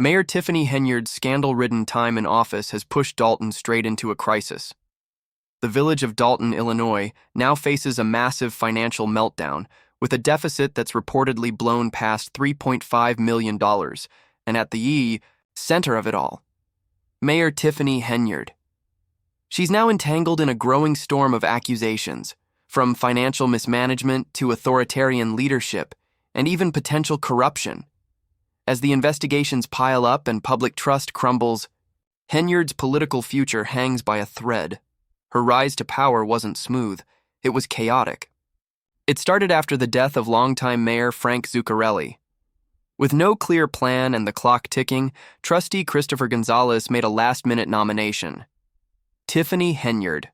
Mayor Tiffany Henyard's scandal-ridden time in office has pushed Dolton straight into a crisis. The village of Dolton, Illinois, now faces a massive financial meltdown, with a deficit that's reportedly blown past $3.5 million, and at the center of it all, Mayor Tiffany Henyard. She's now entangled in a growing storm of accusations, from financial mismanagement to authoritarian leadership, and even potential corruption. As the investigations pile up and public trust crumbles, Henyard's political future hangs by a thread. Her rise to power wasn't smooth, it was chaotic. It started after the death of longtime Mayor Frank Zuccarelli. With no clear plan and the clock ticking, trustee Christopher Gonzalez made a last-minute nomination: Tiffany Henyard.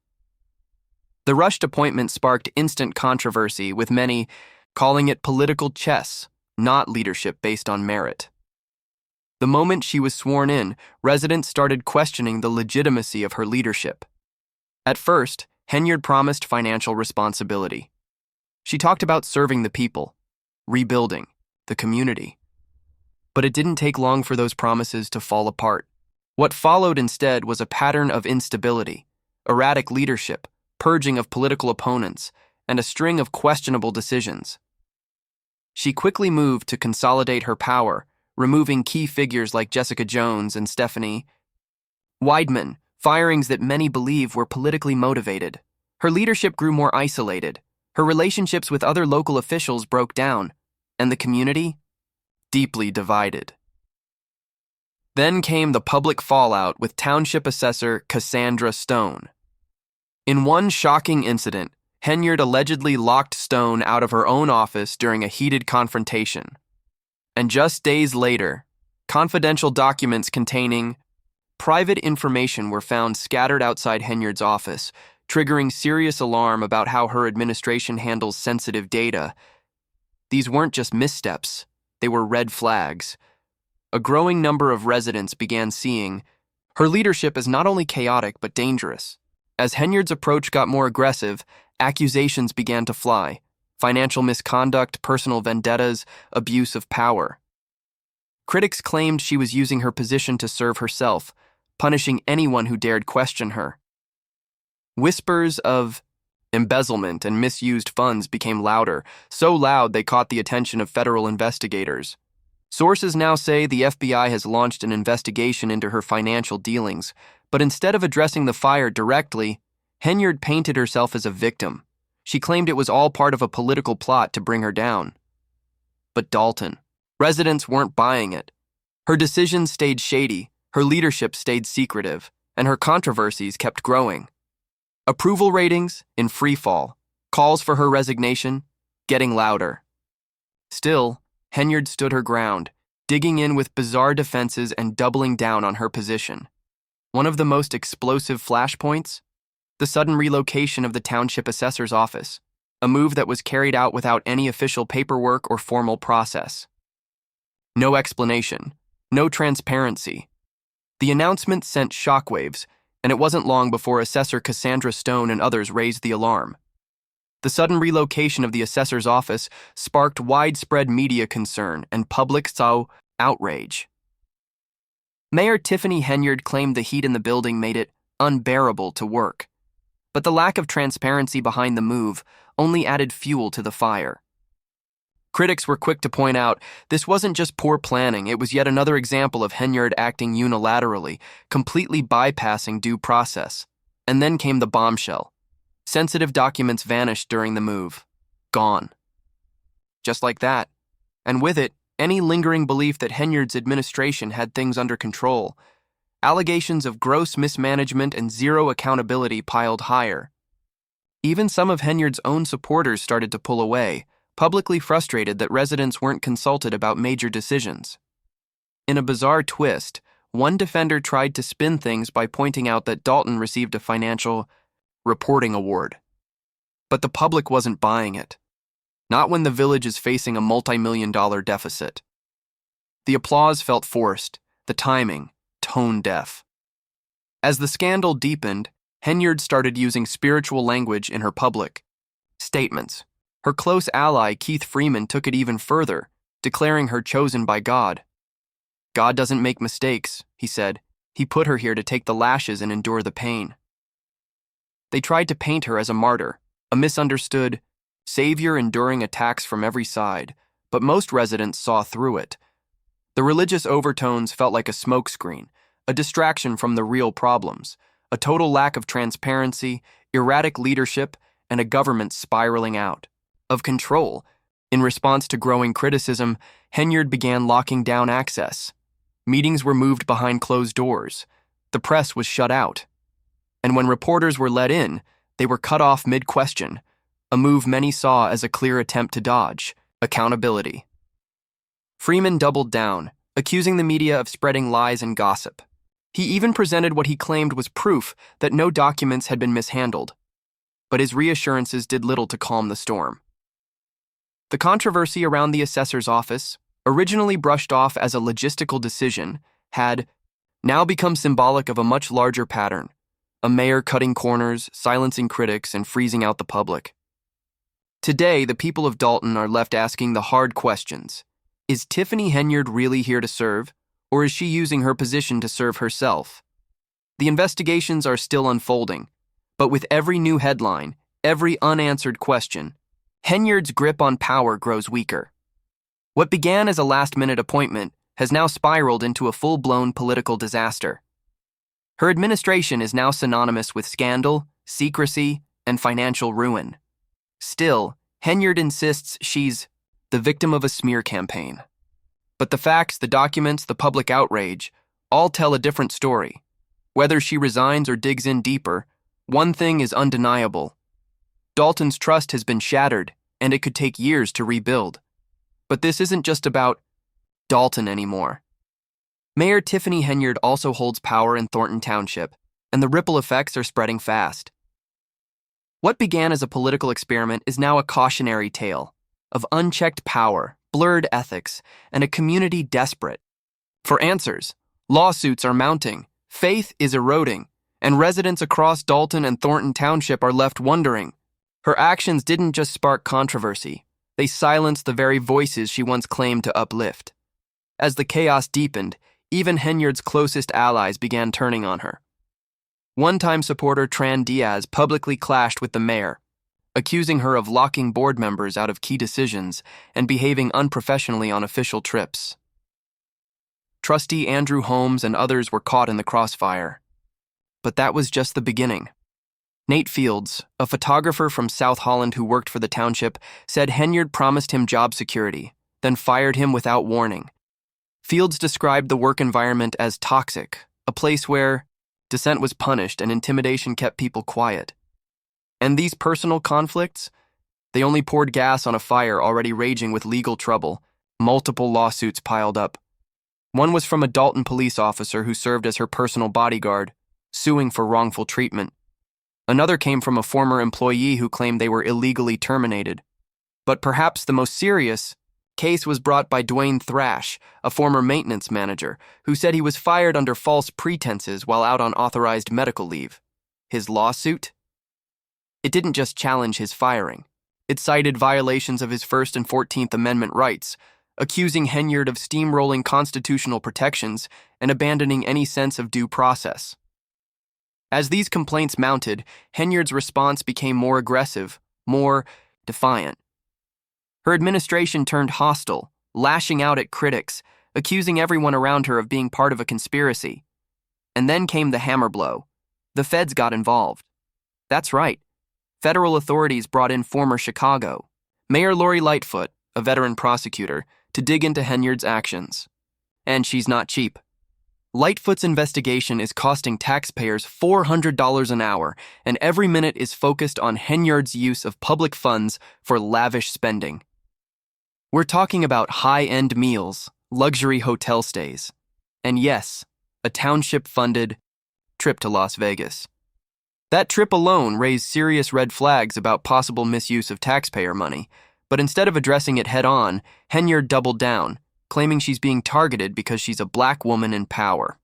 The rushed appointment sparked instant controversy, with many calling it political chess, not leadership based on merit. The moment she was sworn in, residents started questioning the legitimacy of her leadership. At first, Henyard promised financial responsibility. She talked about serving the people, rebuilding the community. But it didn't take long for those promises to fall apart. What followed instead was a pattern of instability, erratic leadership, purging of political opponents, and a string of questionable decisions. She quickly moved to consolidate her power, removing key figures like Jessica Jones and Stephanie Weidman, firings that many believe were politically motivated. Her leadership grew more isolated, her relationships with other local officials broke down, and the community deeply divided. Then came the public fallout with Township Assessor Cassandra Stone. In one shocking incident, Henyard allegedly locked Stone out of her own office during a heated confrontation. And just days later, confidential documents containing private information were found scattered outside Henyard's office, triggering serious alarm about how her administration handles sensitive data. These weren't just missteps, they were red flags. A growing number of residents began seeing her leadership as not only chaotic but dangerous. As Henyard's approach got more aggressive, accusations began to fly: financial misconduct, personal vendettas, abuse of power. Critics claimed she was using her position to serve herself, punishing anyone who dared question her. Whispers of embezzlement and misused funds became louder, so loud they caught the attention of federal investigators. Sources now say the FBI has launched an investigation into her financial dealings, but instead of addressing the fire directly, Henyard painted herself as a victim. She claimed it was all part of a political plot to bring her down. But Dolton, residents weren't buying it. Her decisions stayed shady, her leadership stayed secretive, and her controversies kept growing. Approval ratings in free fall, calls for her resignation getting louder. Still, Henyard stood her ground, digging in with bizarre defenses and doubling down on her position. One of the most explosive flashpoints? The sudden relocation of the township assessor's office, a move that was carried out without any official paperwork or formal process. No explanation, no transparency. The announcement sent shockwaves, and it wasn't long before Assessor Cassandra Stone and others raised the alarm. The sudden relocation of the assessor's office sparked widespread media concern and public outrage. Mayor Tiffany Henyard claimed the heat in the building made it unbearable to work. But the lack of transparency behind the move only added fuel to the fire. Critics were quick to point out this wasn't just poor planning, it was yet another example of Henyard acting unilaterally, completely bypassing due process. And then came the bombshell. Sensitive documents vanished during the move. Gone. Just like that. And with it, any lingering belief that Henyard's administration had things under control. Allegations of gross mismanagement and zero accountability piled higher. Even some of Henyard's own supporters started to pull away, publicly frustrated that residents weren't consulted about major decisions. In a bizarre twist, one defender tried to spin things by pointing out that Dolton received a financial reporting award. But the public wasn't buying it. Not when the village is facing a multi-million-dollar deficit. The applause felt forced, the timing tone-deaf. As the scandal deepened, Henyard started using spiritual language in her public statements. Her close ally, Keith Freeman, took it even further, declaring her chosen by God. God doesn't make mistakes, he said. He put her here to take the lashes and endure the pain. They tried to paint her as a martyr, a misunderstood savior enduring attacks from every side, but most residents saw through it. The religious overtones felt like a smokescreen, a distraction from the real problems, a total lack of transparency, erratic leadership, and a government spiraling out of control. In response to growing criticism, Henyard began locking down access. Meetings were moved behind closed doors. The press was shut out. And when reporters were let in, they were cut off mid-question, a move many saw as a clear attempt to dodge accountability. Freeman doubled down, accusing the media of spreading lies and gossip. He even presented what he claimed was proof that no documents had been mishandled. But his reassurances did little to calm the storm. The controversy around the assessor's office, originally brushed off as a logistical decision, had now become symbolic of a much larger pattern, a mayor cutting corners, silencing critics, and freezing out the public. Today, the people of Dolton are left asking the hard questions. Is Tiffany Henyard really here to serve, or is she using her position to serve herself? The investigations are still unfolding, but with every new headline, every unanswered question, Henyard's grip on power grows weaker. What began as a last-minute appointment has now spiraled into a full-blown political disaster. Her administration is now synonymous with scandal, secrecy, and financial ruin. Still, Henyard insists she's the victim of a smear campaign. But the facts, the documents, the public outrage, all tell a different story. Whether she resigns or digs in deeper, one thing is undeniable. Dolton's trust has been shattered, and it could take years to rebuild. But this isn't just about Dolton anymore. Mayor Tiffany Henyard also holds power in Thornton Township, and the ripple effects are spreading fast. What began as a political experiment is now a cautionary tale of unchecked power, blurred ethics, and a community desperate for answers. Lawsuits are mounting, faith is eroding, and residents across Dolton and Thornton Township are left wondering. Her actions didn't just spark controversy, they silenced the very voices she once claimed to uplift. As the chaos deepened, even Henyard's closest allies began turning on her. One-time supporter Tran Diaz publicly clashed with the mayor, accusing her of locking board members out of key decisions and behaving unprofessionally on official trips. Trustee Andrew Holmes and others were caught in the crossfire. But that was just the beginning. Nate Fields, a photographer from South Holland who worked for the township, said Henyard promised him job security, then fired him without warning. Fields described the work environment as toxic, a place where dissent was punished and intimidation kept people quiet. And these personal conflicts? They only poured gas on a fire already raging with legal trouble. Multiple lawsuits piled up. One was from a Dolton police officer who served as her personal bodyguard, suing for wrongful treatment. Another came from a former employee who claimed they were illegally terminated. But perhaps the most serious case was brought by Dwayne Thrash, a former maintenance manager, who said he was fired under false pretenses while out on authorized medical leave. His lawsuit? It didn't just challenge his firing. It cited violations of his First and 14th Amendment rights, accusing Henyard of steamrolling constitutional protections and abandoning any sense of due process. As these complaints mounted, Henyard's response became more aggressive, more defiant. Her administration turned hostile, lashing out at critics, accusing everyone around her of being part of a conspiracy. And then came the hammer blow. The feds got involved. That's right. Federal authorities brought in former Chicago Mayor Lori Lightfoot, a veteran prosecutor, to dig into Henyard's actions. And she's not cheap. Lightfoot's investigation is costing taxpayers $400 an hour, and every minute is focused on Henyard's use of public funds for lavish spending. We're talking about high-end meals, luxury hotel stays, and yes, a township-funded trip to Las Vegas. That trip alone raised serious red flags about possible misuse of taxpayer money, but instead of addressing it head-on, Henyard doubled down, claiming she's being targeted because she's a black woman in power.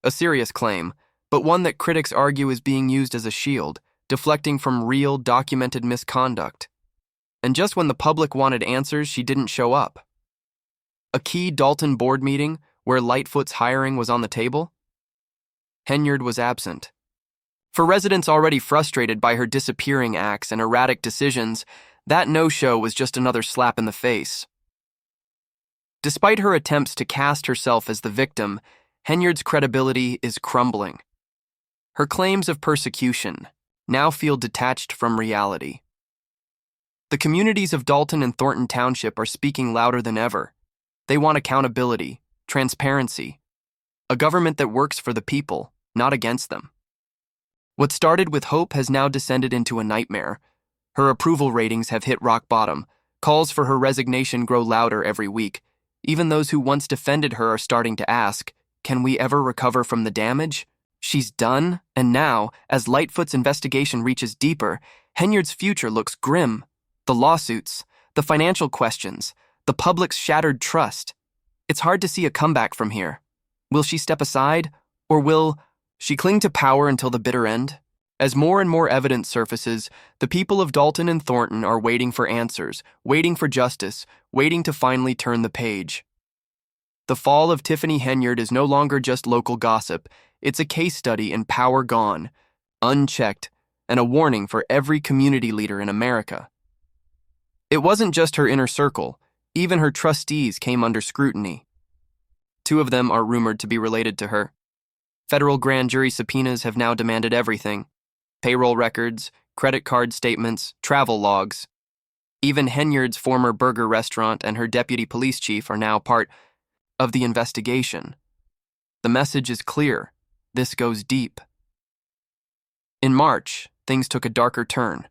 A serious claim, but one that critics argue is being used as a shield, deflecting from real, documented misconduct. And just when the public wanted answers, she didn't show up. A key Dolton board meeting, where Lightfoot's hiring was on the table? Henyard was absent. For residents already frustrated by her disappearing acts and erratic decisions, that no-show was just another slap in the face. Despite her attempts to cast herself as the victim, Henyard's credibility is crumbling. Her claims of persecution now feel detached from reality. The communities of Dolton and Thornton Township are speaking louder than ever. They want accountability, transparency, a government that works for the people, not against them. What started with hope has now descended into a nightmare. Her approval ratings have hit rock bottom. Calls for her resignation grow louder every week. Even those who once defended her are starting to ask, can we ever recover from the damage? She's done, and now, as Lightfoot's investigation reaches deeper, Henyard's future looks grim. The lawsuits, the financial questions, the public's shattered trust. It's hard to see a comeback from here. Will she step aside, or will she cling to power until the bitter end? As more and more evidence surfaces, the people of Dolton and Thornton are waiting for answers, waiting for justice, waiting to finally turn the page. The fall of Tiffany Henyard is no longer just local gossip. It's a case study in power gone, unchecked, and a warning for every community leader in America. It wasn't just her inner circle. Even her trustees came under scrutiny. 2 of them are rumored to be related to her. Federal grand jury subpoenas have now demanded everything: payroll records, credit card statements, travel logs. Even Henyard's former burger restaurant and her deputy police chief are now part of the investigation. The message is clear. This goes deep. In March, things took a darker turn.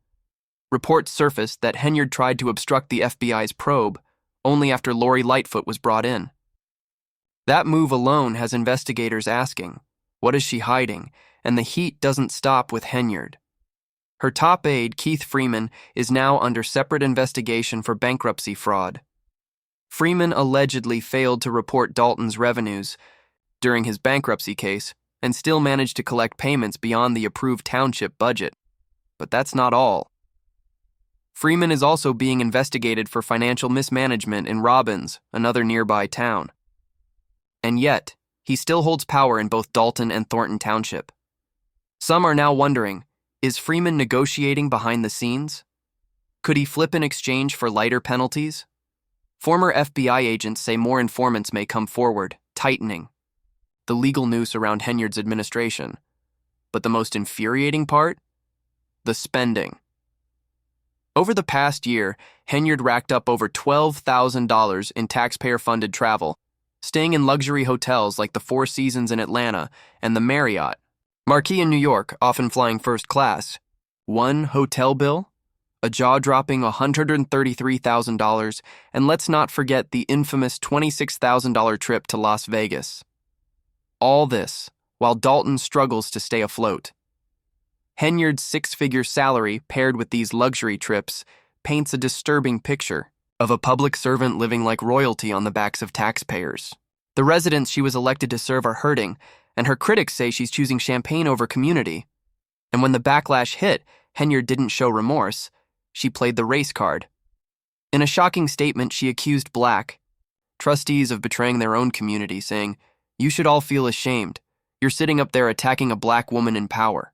Reports surfaced that Henyard tried to obstruct the FBI's probe only after Lori Lightfoot was brought in. That move alone has investigators asking, what is she hiding? And the heat doesn't stop with Henyard. Her top aide, Keith Freeman, is now under separate investigation for bankruptcy fraud. Freeman allegedly failed to report Dolton's revenues during his bankruptcy case and still managed to collect payments beyond the approved township budget. But that's not all. Freeman is also being investigated for financial mismanagement in Robbins, another nearby town. And yet, he still holds power in both Dolton and Thornton Township. Some are now wondering, is Freeman negotiating behind the scenes? Could he flip in exchange for lighter penalties? Former FBI agents say more informants may come forward, tightening the legal noose around Henyard's administration. But the most infuriating part? The spending. Over the past year, Henyard racked up over $12,000 in taxpayer-funded travel, staying in luxury hotels like the Four Seasons in Atlanta and the Marriott Marquis in New York, often flying first class. One hotel bill? A jaw-dropping $133,000, and let's not forget the infamous $26,000 trip to Las Vegas. All this, while Dolton struggles to stay afloat. Henyard's 6-figure salary, paired with these luxury trips, paints a disturbing picture of a public servant living like royalty on the backs of taxpayers. The residents she was elected to serve are hurting, and her critics say she's choosing champagne over community. And when the backlash hit, Henyard didn't show remorse. She played the race card. In a shocking statement, she accused Black trustees of betraying their own community, saying, "You should all feel ashamed. You're sitting up there attacking a Black woman in power."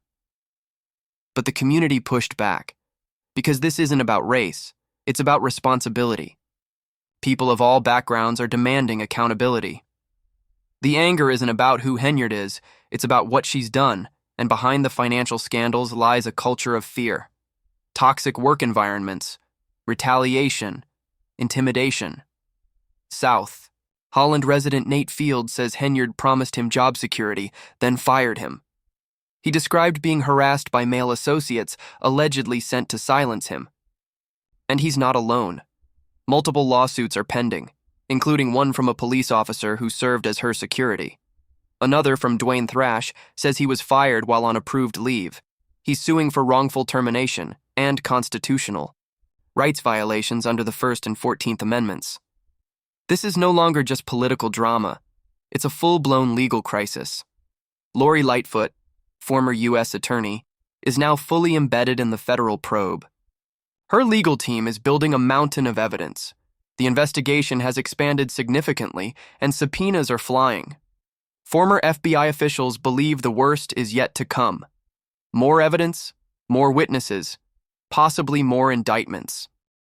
But the community pushed back, because this isn't about race, it's about responsibility. People of all backgrounds are demanding accountability. The anger isn't about who Henyard is, it's about what she's done, and behind the financial scandals lies a culture of fear. Toxic work environments, retaliation, intimidation. South. Holland resident Nate Field says Henyard promised him job security, then fired him. He described being harassed by male associates allegedly sent to silence him. And he's not alone. Multiple lawsuits are pending, including one from a police officer who served as her security. Another from Dwayne Thrash says he was fired while on approved leave. He's suing for wrongful termination and constitutional rights violations under the First and 14th Amendments. This is no longer just political drama. It's a full-blown legal crisis. Lori Lightfoot, former U.S. attorney, is now fully embedded in the federal probe. Her legal team is building a mountain of evidence. The investigation has expanded significantly, and subpoenas are flying. Former FBI officials believe the worst is yet to come. More evidence, more witnesses, possibly more indictments.